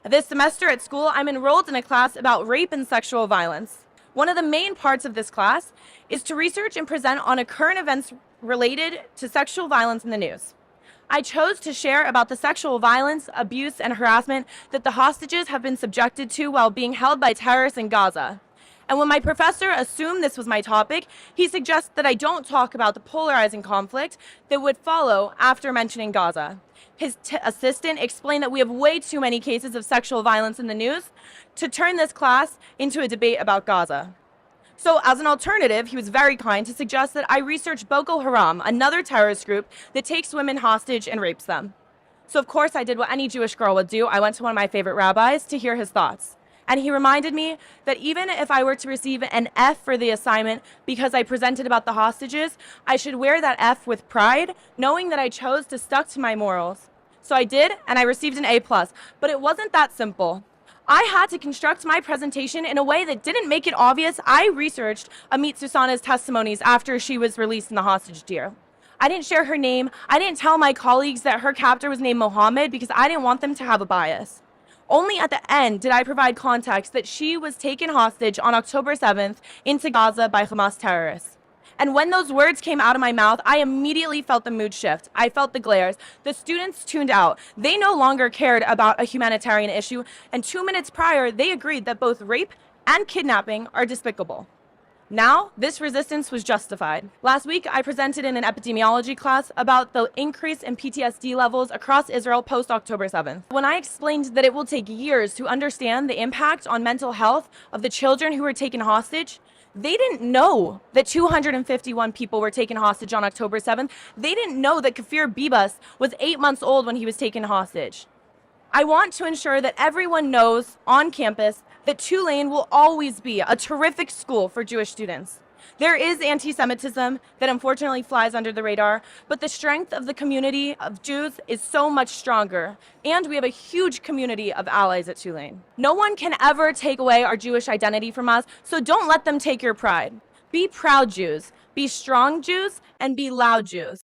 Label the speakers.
Speaker 1: This semester at school, I'm enrolled in a class about rape and sexual violence. One of the main parts of this class is to research and present on current events related to sexual violence in the news. I chose to share about the sexual violence, abuse, and harassment that the hostages have been subjected to while being held by terrorists in Gaza. And when my professor assumed this was my topic, he suggests that I don't talk about the polarizing conflict that would follow after mentioning Gaza. His assistant explained that we have way too many cases of sexual violence in the news to turn this class into a debate about Gaza. So as an alternative, he was very kind to suggest that I research Boko Haram, another terrorist group that takes women hostage and rapes them. So of course I did what any Jewish girl would do. I went to one of my favorite rabbis to hear his thoughts. And he reminded me that even if I were to receive an F for the assignment because I presented about the hostages, I should wear that F with pride, knowing that I chose to stick to my morals. So I did, and I received an A+. But it wasn't that simple. I had to construct my presentation in a way that didn't make it obvious I researched Amit Susana's testimonies after she was released in the hostage deal. I didn't share her name. I didn't tell my colleagues that her captor was named Mohammed because I didn't want them to have a bias. Only at the end did I provide context that she was taken hostage on October 7th into Gaza by Hamas terrorists. And when those words came out of my mouth, I immediately felt the mood shift. I felt the glares. The students tuned out. They no longer cared about a humanitarian issue, and 2 minutes prior, they agreed that both rape and kidnapping are despicable. Now, this resistance was justified. Last week, I presented in an epidemiology class about the increase in PTSD levels across Israel post-October 7th. When I explained that it will take years to understand the impact on mental health of the children who were taken hostage, they didn't know that 251 people were taken hostage on October 7th. They didn't know that Kafir Bibas was 8 months old when he was taken hostage. I want to ensure that everyone knows on campus that Tulane will always be a terrific school for Jewish students. There is anti-Semitism that unfortunately flies under the radar, but the strength of the community of Jews is so much stronger, and we have a huge community of allies at Tulane. No one can ever take away our Jewish identity from us, so don't let them take your pride. Be proud Jews, be strong Jews, and be loud Jews.